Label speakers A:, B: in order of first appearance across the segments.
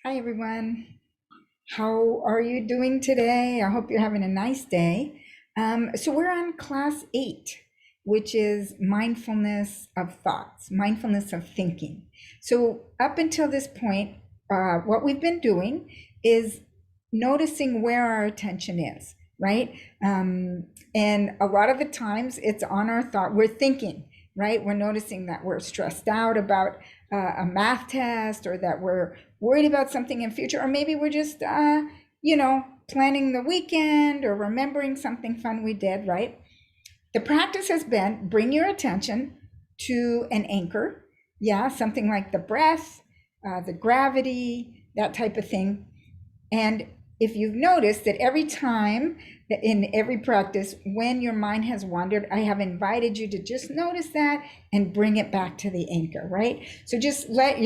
A: Hi, everyone. How are you doing today? I hope you're having a nice day. So, we're on class 8, which is mindfulness of thoughts, mindfulness of thinking. So, up until this point, what we've been doing is noticing where our attention is, right? And a lot of the times it's on our thought, we're thinking, right? We're noticing that we're stressed out about a math test, or that we're worried about something in future, or maybe we're just planning the weekend or remembering something fun we did, right? The practice has been bring your attention to an anchor. Yeah, something like the breath, the gravity, that type of thing. And if you've noticed that every time, in every practice, when your mind has wandered, I have invited you to just notice that and bring it back to the anchor, right? So just let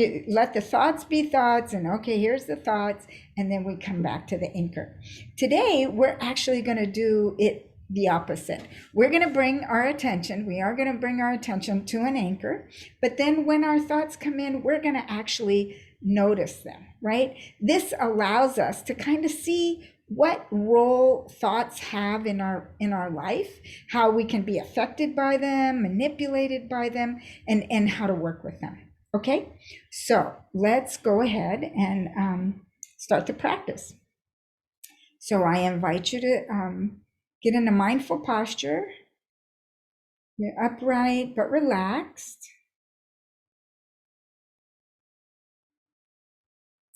A: the thoughts be thoughts, and okay, here's the thoughts, and then we come back to the anchor. Today, we're actually going to do it the opposite. We're going to bring our attention, we are going to bring our attention to an anchor, but then when our thoughts come in, we're going to actually notice them, right? This allows us to kind of see what role thoughts have in our life, how we can be affected by them, manipulated by them, and how to work with them. Okay, so let's go ahead and start the practice. So I invite you to get in a mindful posture. You're upright but relaxed.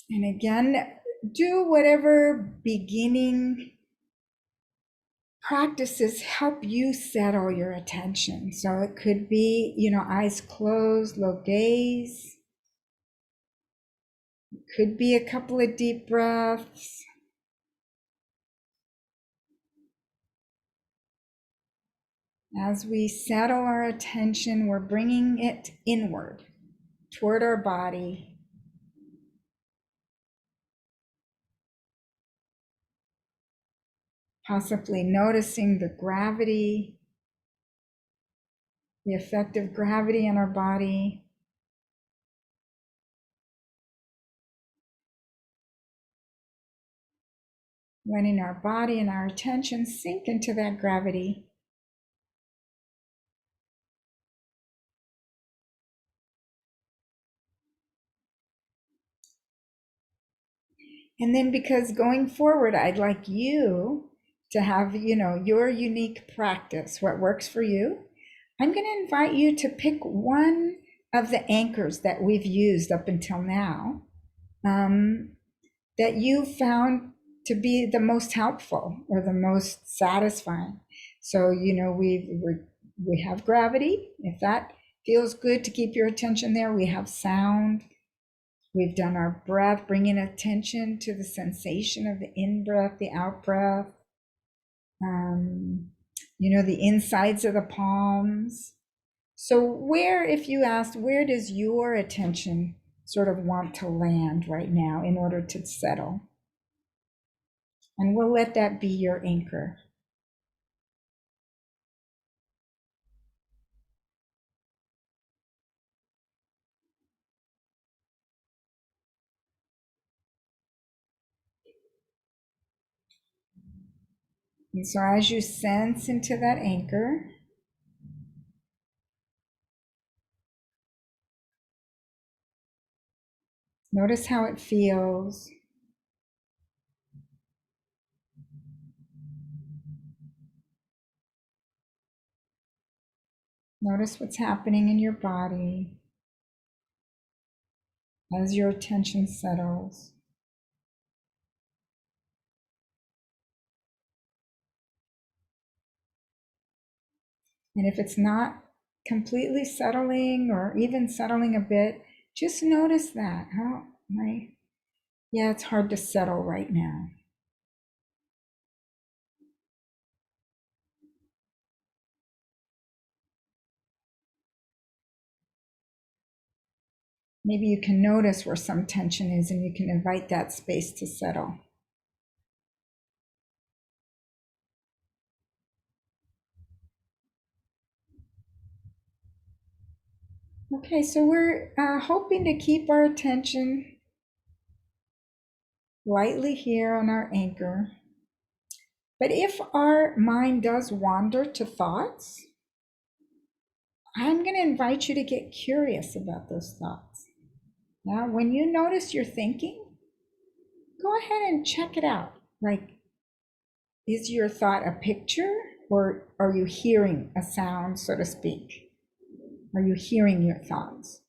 A: And again, do whatever beginning practices help you settle your attention. So it could be, eyes closed, low gaze. It could be a couple of deep breaths. As we settle our attention, we're bringing it inward toward our body. Possibly noticing the gravity, the effect of gravity in our body. Letting our body and our attention sink into that gravity. And then, because going forward, I'd like you to have, your unique practice, what works for you. I'm going to invite you to pick one of the anchors that we've used up until now, that you found to be the most helpful or the most satisfying. So, we have gravity. If that feels good to keep your attention there, we have sound. We've done our breath, bringing attention to the sensation of the in-breath, the out-breath, the insides of the palms. So if you asked, where does your attention sort of want to land right now in order to settle? And we'll let that be your anchor. And so as you sense into that anchor, notice how it feels. Notice what's happening in your body as your attention settles. And if it's not completely settling or even settling a bit, just notice that. Yeah, it's hard to settle right now. Maybe you can notice where some tension is and you can invite that space to settle. Okay, so we're hoping to keep our attention lightly here on our anchor. But if our mind does wander to thoughts, I'm going to invite you to get curious about those thoughts. Now, when you notice you're thinking, go ahead and check it out. Like, is your thought a picture, or are you hearing a sound, so to speak? Are you hearing your thoughts?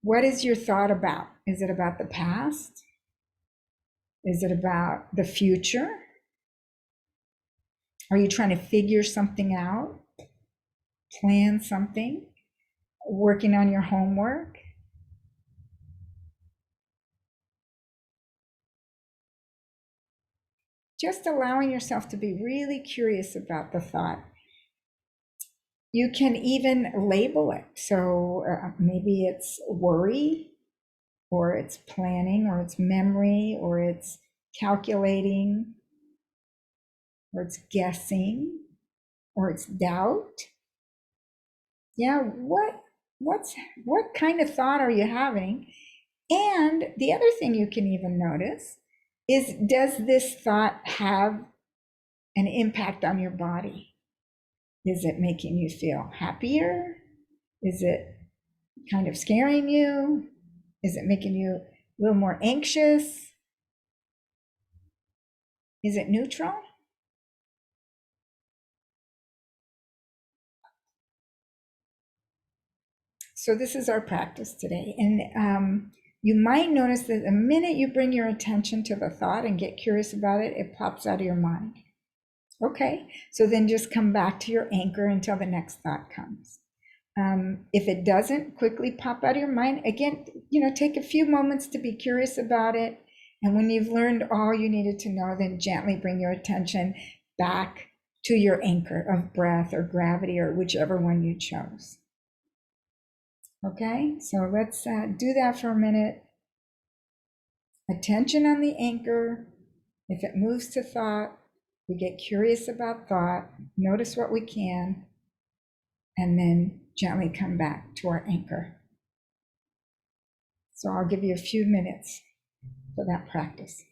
A: What is your thought about? Is it about the past? Is it about the future? Are you trying to figure something out? Plan something? Working on your homework? Just allowing yourself to be really curious about the thought. You can even label it. So maybe it's worry, or it's planning, or it's memory, or it's calculating, or it's guessing, or it's doubt. Yeah, what kind of thought are you having? And the other thing you can even notice is, does this thought have an impact on your body? Is it making you feel happier? Is it kind of scaring you? Is it making you a little more anxious? Is it neutral? So this is our practice today. And you might notice that the minute you bring your attention to the thought and get curious about it, it pops out of your mind. Okay, so then just come back to your anchor until the next thought comes. If it doesn't quickly pop out of your mind, again, take a few moments to be curious about it. And when you've learned all you needed to know, then gently bring your attention back to your anchor of breath or gravity or whichever one you chose. Okay, so let's do that for a minute. Attention on the anchor. If it moves to thought, we get curious about thought, notice what we can, and then gently come back to our anchor. So I'll give you a few minutes for that practice.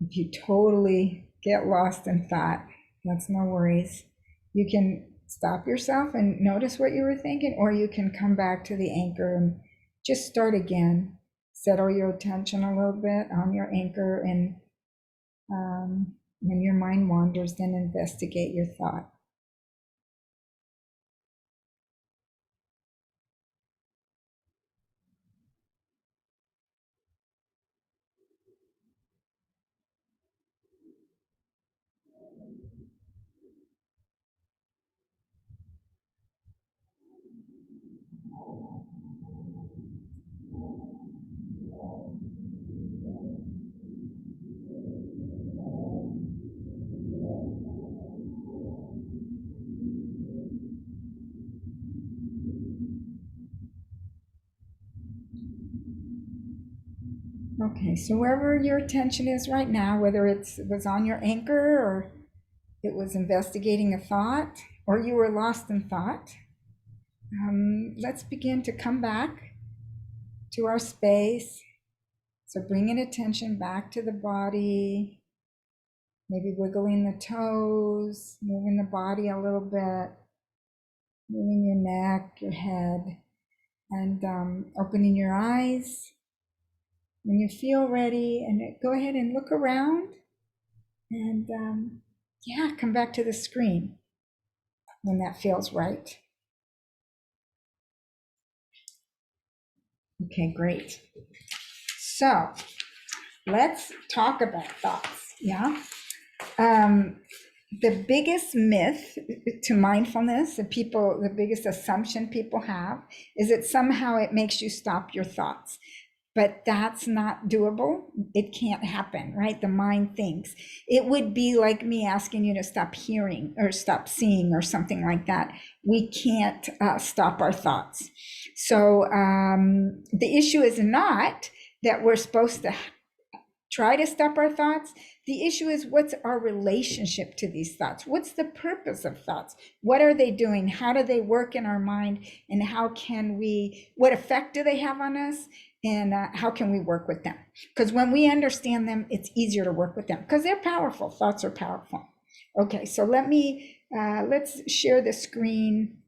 A: If you totally get lost in thought, that's no worries. You can stop yourself and notice what you were thinking, or you can come back to the anchor and just start again. Settle your attention a little bit on your anchor, and when your mind wanders, then investigate your thought. Okay, so wherever your attention is right now, whether it was on your anchor, or it was investigating a thought, or you were lost in thought, let's begin to come back to our space. So bringing attention back to the body, maybe wiggling the toes, moving the body a little bit, moving your neck, your head, and opening your eyes. When you feel ready, and go ahead and look around, and come back to the screen when that feels right. Okay, great. So let's talk about thoughts. Yeah. Um, the biggest myth to mindfulness, the biggest assumption people have is that somehow it makes you stop your thoughts. But that's not doable. It can't happen, right? The mind thinks. It would be like me asking you to stop hearing or stop seeing or something like that. We can't stop our thoughts. So the issue is not that we're supposed to try to stop our thoughts. The issue is, what's our relationship to these thoughts? What's the purpose of thoughts? What are they doing? How do they work in our mind? And what effect do they have on us? And how can we work with them? Because when we understand them, it's easier to work with them because they're powerful. Thoughts are powerful. Okay, so let's share the screen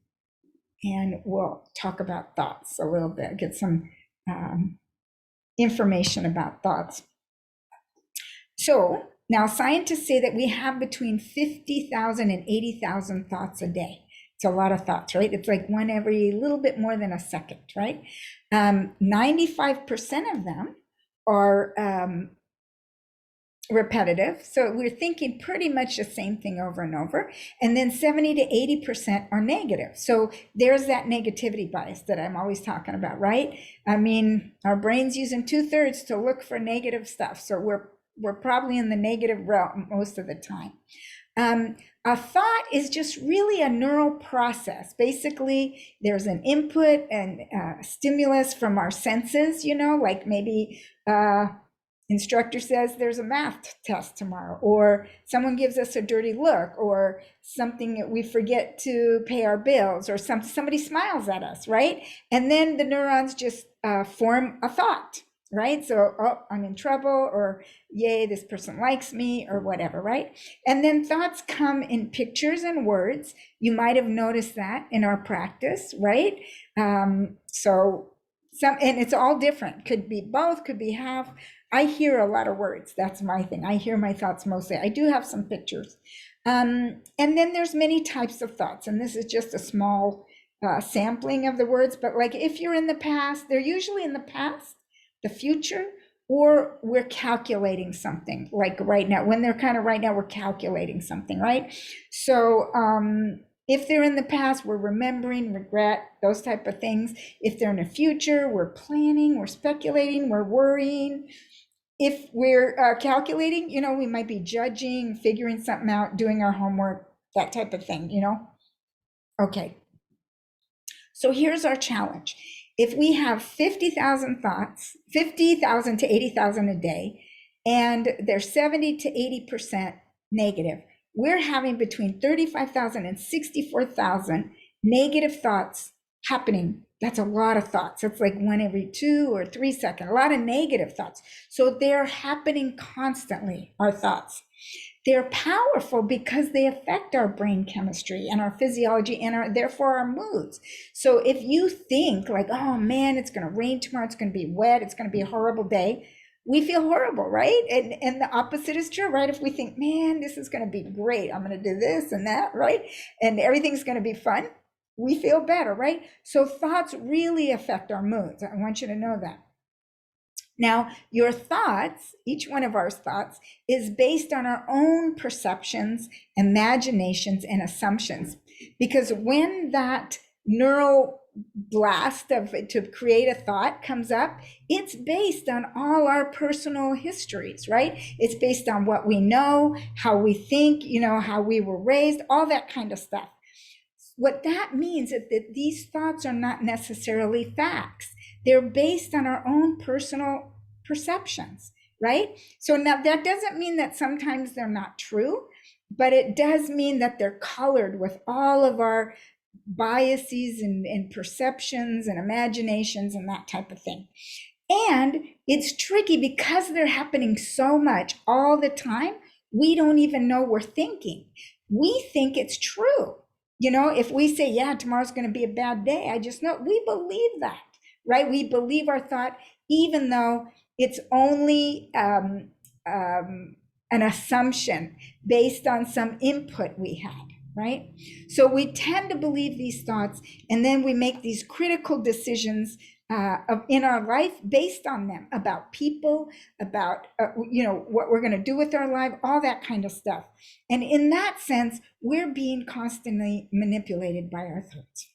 A: and we'll talk about thoughts a little bit, get some information about thoughts. So now scientists say that we have between 50,000 and 80,000 thoughts a day. It's a lot of thoughts, right? It's like one every little bit more than a second, right? 95% of them are repetitive. So we're thinking pretty much the same thing over and over. And then 70 to 80% are negative. So there's that negativity bias that I'm always talking about, right? I mean, our brain's using 2/3 to look for negative stuff. So we're probably in the negative realm most of the time. A thought is just really a neural process. Basically, there's an input and stimulus from our senses, like maybe instructor says there's a math test tomorrow, or someone gives us a dirty look, or something that we forget to pay our bills, or somebody smiles at us, right? And then the neurons just form a thought, right? So, oh, I'm in trouble, or yay, this person likes me, or whatever, right? And then thoughts come in pictures and words. You might have noticed that in our practice, right? And it's all different. Could be both, could be half. I hear a lot of words. That's my thing. I hear my thoughts mostly. I do have some pictures. And then there's many types of thoughts, and this is just a small sampling of the words. But like if you're in the past, they're usually in the past, the future, or we're calculating something. Like right now, when they're kind of right now, we're calculating something, right? So if they're in the past, we're remembering, regret, those type of things. If they're in the future, we're planning, we're speculating, we're worrying. If we're calculating, we might be judging, figuring something out, doing our homework, that type of thing, Okay. So here's our challenge. If we have 50,000 thoughts, 50,000 to 80,000 a day, and they're 70 to 80% negative, we're having between 35,000 and 64,000 negative thoughts happening. That's a lot of thoughts. That's like one every 2 or 3 seconds, a lot of negative thoughts. So they're happening constantly, our thoughts. They're powerful because they affect our brain chemistry and our physiology and therefore our moods. So if you think like, oh man, it's going to rain tomorrow, it's going to be wet, it's going to be a horrible day, we feel horrible, right? And the opposite is true, right? If we think, man, this is going to be great, I'm going to do this and that, right? And everything's going to be fun, we feel better, right? So thoughts really affect our moods. I want you to know that. Now, your thoughts, each one of our thoughts, is based on our own perceptions, imaginations, and assumptions. Because when that neural blast to create a thought comes up, it's based on all our personal histories, right? It's based on what we know, how we think, how we were raised, all that kind of stuff. What that means is that these thoughts are not necessarily facts. They're based on our own personal perceptions, right? So now that doesn't mean that sometimes they're not true, but it does mean that they're colored with all of our biases and perceptions and imaginations and that type of thing. And it's tricky because they're happening so much all the time. We don't even know we're thinking. We think it's true. If we say, yeah, tomorrow's going to be a bad day, I just know we believe that, right? We believe our thought, even though it's only an assumption based on some input we had, right? So we tend to believe these thoughts, and then we make these critical decisions in our life based on them, about people, about what we're going to do with our life, all that kind of stuff. And in that sense, we're being constantly manipulated by our thoughts.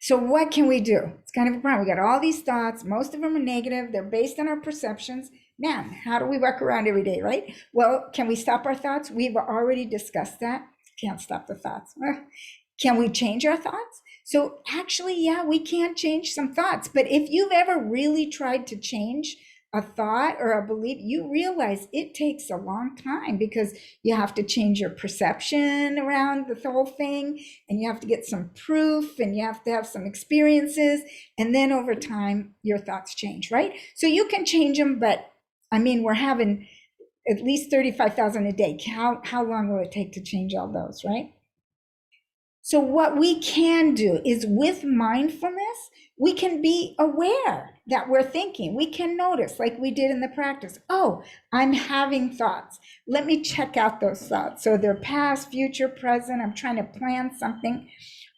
A: So what can we do? It's kind of a problem. We got all these thoughts. Most of them are negative. They're based on our perceptions. Man, how do we walk around every day, right? Well, can we stop our thoughts? We've already discussed that. Can't stop the thoughts. Can we change our thoughts? So actually, yeah, we can change some thoughts. But if you've ever really tried to change a thought or a belief, you realize it takes a long time, because you have to change your perception around the whole thing, and you have to get some proof, and you have to have some experiences, and then over time your thoughts change, right? So you can change them, but I mean, we're having at least 35,000 a day. How long will it take to change all those, right? So what we can do is, with mindfulness, we can be aware that we're thinking. We can notice, like we did in the practice, oh, I'm having thoughts. Let me check out those thoughts. So they're past, future, present. I'm trying to plan something.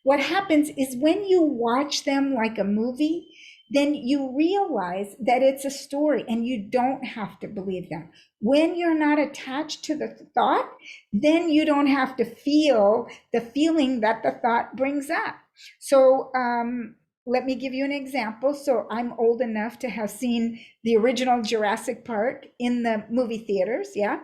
A: What happens is, when you watch them like a movie, then you realize that it's a story and you don't have to believe them. When you're not attached to the thought, then you don't have to feel the feeling that the thought brings up. So let me give you an example. So I'm old enough to have seen the original Jurassic Park in the movie theaters, yeah?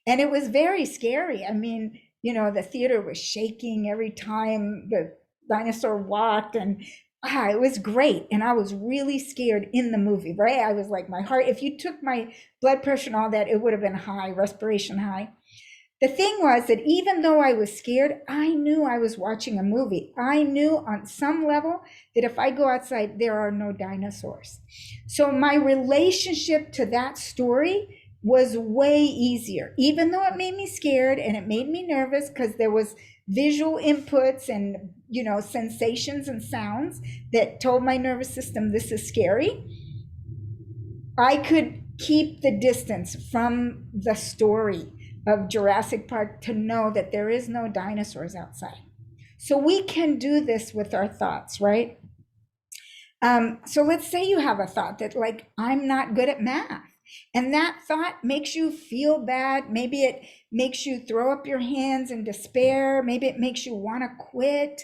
A: And it was very scary. I mean, the theater was shaking every time the dinosaur walked, and it was great. And I was really scared in the movie, right? I was like, my heart, if you took my blood pressure and all that, it would have been high, respiration high. The thing was that even though I was scared, I knew I was watching a movie. I knew on some level that if I go outside, there are no dinosaurs. So my relationship to that story was way easier, even though it made me scared and it made me nervous, because there was visual inputs and sensations and sounds that told my nervous system this is scary. I could keep the distance from the story of Jurassic Park to know that there is no dinosaurs outside. So we can do this with our thoughts, right? So let's say you have a thought that, like, I'm not good at math. And that thought makes you feel bad. Maybe it makes you throw up your hands in despair. Maybe it makes you want to quit.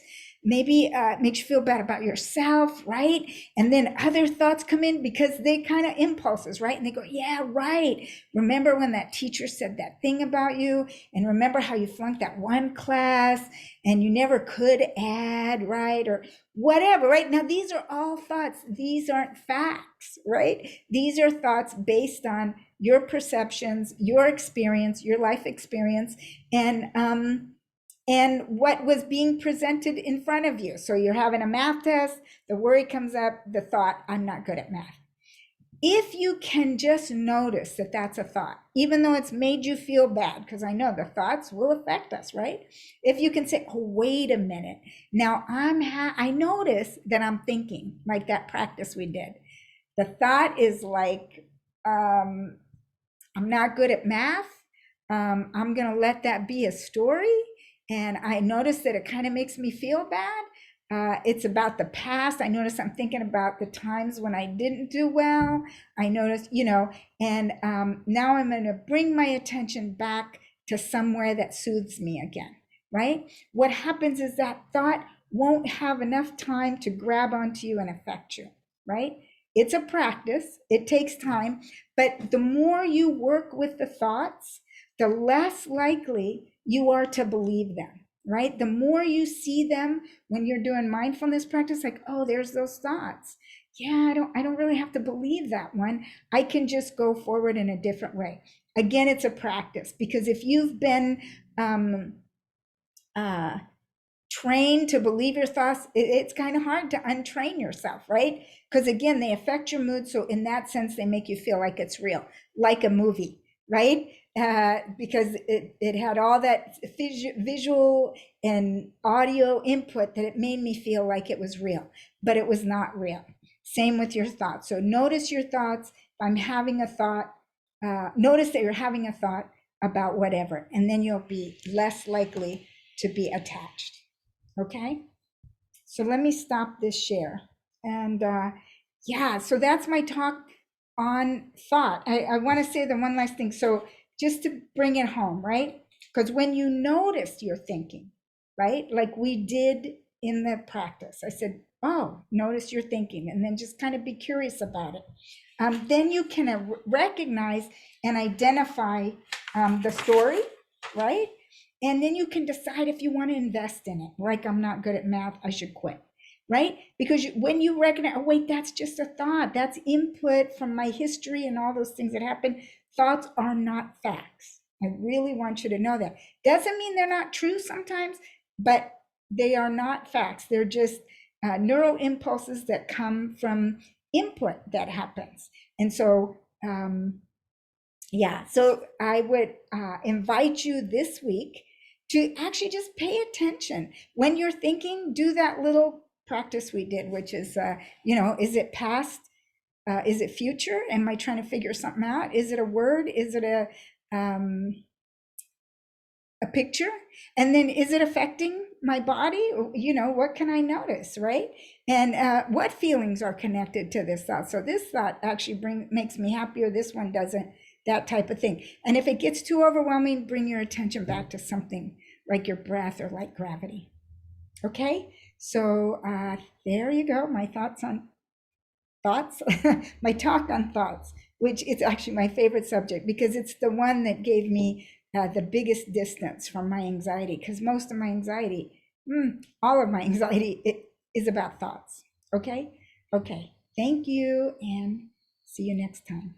A: Maybe it makes you feel bad about yourself, right? And then other thoughts come in, because they kind of impulses, right? And they go, yeah, right. Remember when that teacher said that thing about you? And remember how you flunked that one class and you never could add, right? Or whatever, right? Now, these are all thoughts. These aren't facts, right? These are thoughts based on your perceptions, your experience, your life experience, and what was being presented in front of you. So you're having a math test, the worry comes up, the thought, I'm not good at math. If you can just notice that that's a thought, even though it's made you feel bad, because I know the thoughts will affect us, right? If you can say, oh, wait a minute. Now I notice that I'm thinking, like that practice we did. The thought is like, I'm not good at math. I'm going to let that be a story. And I notice that it kind of makes me feel bad. It's about the past. I notice I'm thinking about the times when I didn't do well. I notice, and now I'm going to bring my attention back to somewhere that soothes me again, right? What happens is that thought won't have enough time to grab onto you and affect you, right? It's a practice. It takes time. But the more you work with the thoughts, the less likely you are to believe them, right? The more you see them when you're doing mindfulness practice, like, oh, there's those thoughts. Yeah, I don't really have to believe that one. I can just go forward in a different way. Again, it's a practice, because if you've been trained to believe your thoughts, it's kind of hard to untrain yourself, right? Because again, they affect your mood. So in that sense, they make you feel like it's real, like a movie, right? Because it had all that visual and audio input that it made me feel like it was real, but it was not real. Same with your thoughts. So notice your thoughts. If I'm having a thought, notice that you're having a thought about whatever, and then you'll be less likely to be attached. Okay? So let me stop this share. And yeah, so that's my talk on thought. I want to say the one last thing. So just to bring it home, right? Because when you notice you're thinking, right? Like we did in the practice, I said, oh, notice you're thinking, and then just kind of be curious about it. Then you can recognize and identify the story, right? And then you can decide if you want to invest in it. Like, I'm not good at math, I should quit, right? Because when you recognize, oh, wait, that's just a thought, that's input from my history and all those things that happen. Thoughts are not facts. I really want you to know that. Doesn't mean they're not true sometimes, but they are not facts. They're just neural impulses that come from input that happens. And so, yeah, so I would invite you this week to actually just pay attention. When you're thinking, do that little practice we did, which is, is it past? Is it future? Am I trying to figure something out? Is it a word? Is it a picture? And then is it affecting my body? What can I notice, right? And what feelings are connected to this thought? So this thought actually makes me happier, this one doesn't, that type of thing. And if it gets too overwhelming, bring your attention back to something like your breath or like gravity. Okay, so there you go, my thoughts on thoughts, my talk on thoughts, which is actually my favorite subject because it's the one that gave me the biggest distance from my anxiety, because most of my anxiety, all of my anxiety, it is about thoughts. Okay? Okay. Thank you, and see you next time.